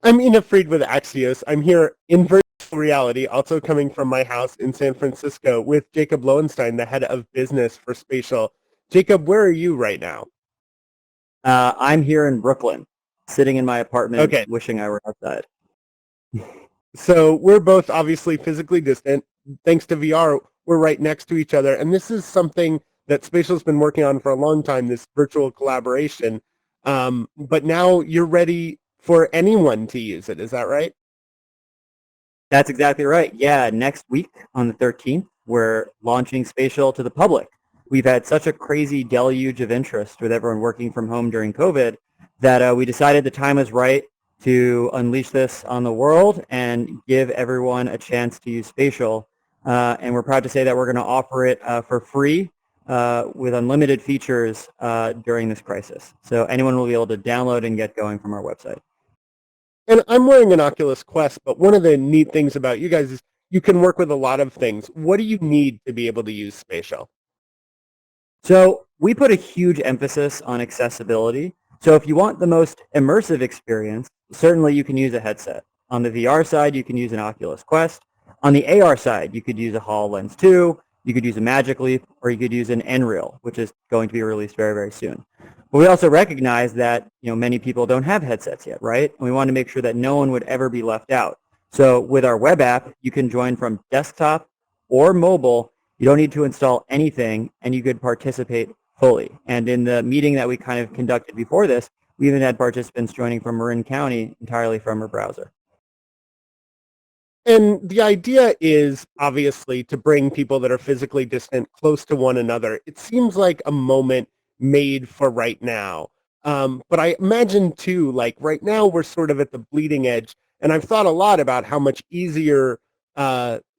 I'm Ina Fried with Axios. I'm here in virtual reality, also coming from my house in San Francisco with Jacob Loewenstein, the head of business for Spatial. Jacob, where are you right now? I'm here in Brooklyn, sitting in my apartment, Okay, wishing I were outside. so we're both obviously physically distant. Thanks to VR, we're right next to each other. And this is something that Spatial's been working on for a long time, this virtual collaboration. But now you're ready for anyone to use it. Is that right? That's exactly right. Yeah, next week on the 13th, we're launching Spatial to the public. We've had such a crazy deluge of interest with everyone working from home during COVID that we decided the time was right to unleash this on the world and give everyone a chance to use Spatial. And we're proud to say that we're going to offer it for free with unlimited features during this crisis. So anyone will be able to download and get going from our website. And I'm wearing an Oculus Quest, but one of the neat things about you guys is you can work with a lot of things. What do you need to be able to use Spatial? So we put a huge emphasis on accessibility. So if you want the most immersive experience, certainly you can use a headset. On the VR side, you can use an Oculus Quest. On the AR side, you could use a HoloLens 2, you could use a Magic Leap, or you could use an Nreal, which is going to be released very, very soon. But we also recognize that many people don't have headsets yet, right? And we want to make sure that no one would ever be left out. So with our web app, you can join from desktop or mobile. You don't need to install anything, and you could participate fully. And in the meeting that we kind of conducted before this, we even had participants joining from Marin County entirely from her browser. And the idea is obviously to bring people that are physically distant close to one another. It seems like a moment made for right now. But I imagine too, like right now we're sort of at the bleeding edge. And I've thought a lot about how much easier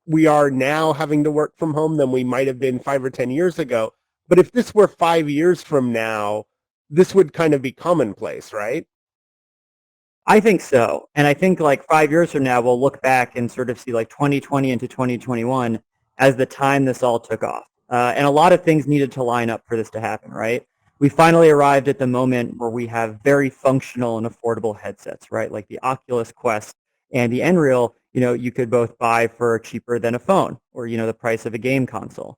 we are now having to work from home than we might have been 5 or 10 years ago. But if this were 5 years from now, this would kind of be commonplace, right? I think so. And I think like 5 years from now, we'll look back and sort of see like 2020 into 2021 as the time this all took off. And a lot of things needed to line up for this to happen, right? We finally arrived at the moment where we have very functional and affordable headsets, right? Like the Oculus Quest and the Nreal, you could both buy for cheaper than a phone or, the price of a game console.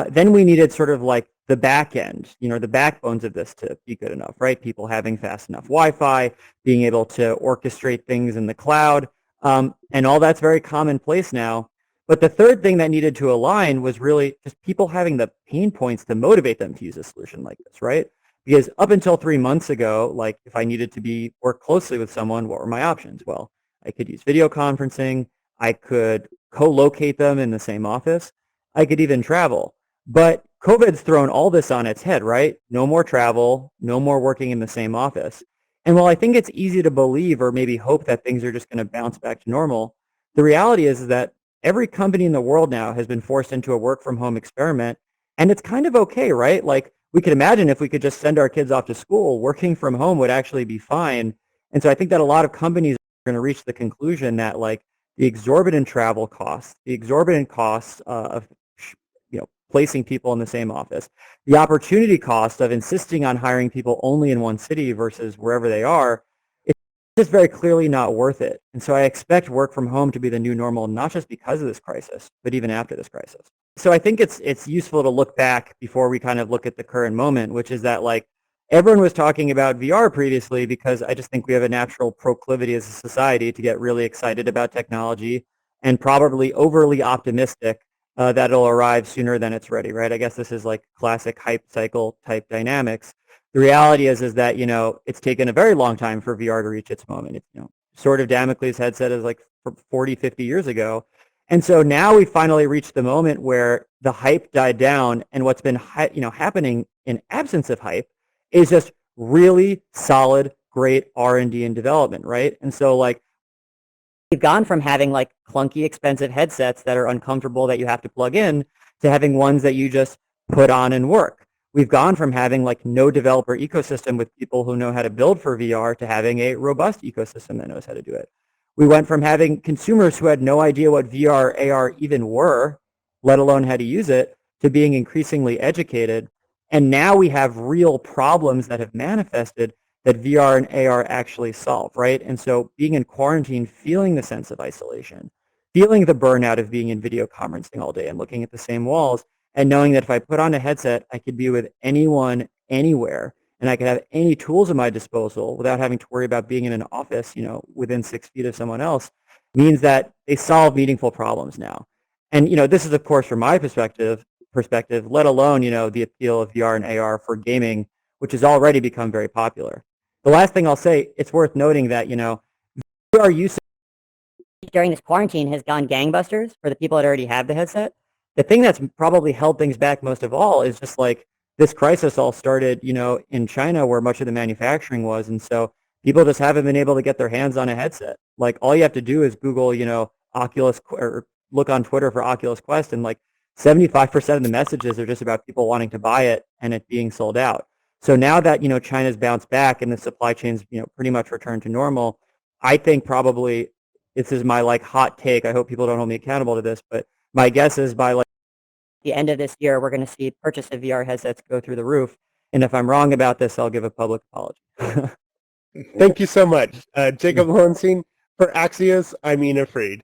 Then we needed sort of like the back end, the backbones of this to be good enough, right? People having fast enough Wi-Fi, being able to orchestrate things in the cloud, and all that's very commonplace now. But the third thing that needed to align was really just people having the pain points to motivate them to use a solution like this, right? Because up until 3 months ago, like if I needed to work closely with someone, what were my options? Well, I could use video conferencing, I could co-locate them in the same office, I could even travel. But COVID's thrown all this on its head, right? No more travel, no more working in the same office. And while I think it's easy to believe or maybe hope that things are just going to bounce back to normal, the reality is that every company in the world now has been forced into a work from home experiment, and it's kind of okay, right? Like we could imagine if we could just send our kids off to school, working from home would actually be fine. And so I think that a lot of companies are going to reach the conclusion that like the exorbitant travel costs, the exorbitant costs of placing people in the same office, the opportunity cost of insisting on hiring people only in one city versus wherever they are, it's just very clearly not worth it. And so I expect work from home to be the new normal, not just because of this crisis, but even after this crisis. So I think it's useful to look back before we kind of look at the current moment, which is that like everyone was talking about VR previously because I just think we have a natural proclivity as a society to get really excited about technology and probably overly optimistic that'll arrive sooner than it's ready, right? I guess this is like classic hype cycle type dynamics. The reality is that, it's taken a very long time for VR to reach its moment. It's, sort of Damocles headset is like 40, 50 years ago. And so now we finally reached the moment where the hype died down, and what's been, happening in absence of hype is just really solid, great R&D and development, right? And so like we've gone from having like clunky, expensive headsets that are uncomfortable that you have to plug in to having ones that you just put on and work. We've gone from having like no developer ecosystem with people who know how to build for VR to having a robust ecosystem that knows how to do it. We went from having consumers who had no idea what VR, AR even were, let alone how to use it, to being increasingly educated. And now we have real problems that have manifested that VR and AR actually solve, right? And so being in quarantine, feeling the sense of isolation, feeling the burnout of being in video conferencing all day and looking at the same walls, and knowing that if I put on a headset, I could be with anyone, anywhere, and I could have any tools at my disposal without having to worry about being in an office, within 6 feet of someone else, means that they solve meaningful problems now. And, this is, of course, from my perspective, let alone, the appeal of VR and AR for gaming, which has already become very popular. The last thing I'll say, it's worth noting that, VR usage during this quarantine has gone gangbusters for the people that already have the headset. The thing that's probably held things back most of all is just like this crisis all started, in China where much of the manufacturing was. And so people just haven't been able to get their hands on a headset. Like all you have to do is Google, Oculus or look on Twitter for Oculus Quest, and like 75% of the messages are just about people wanting to buy it and it being sold out. So now that, China's bounced back and the supply chains, pretty much returned to normal, I think probably this is my like hot take. I hope people don't hold me accountable to this, but my guess is by like the end of this year, we're going to see purchase of VR headsets go through the roof. And if I'm wrong about this, I'll give a public apology. Thank you so much. Jacob Loewenstein, for Axios, I'm Ina Fried.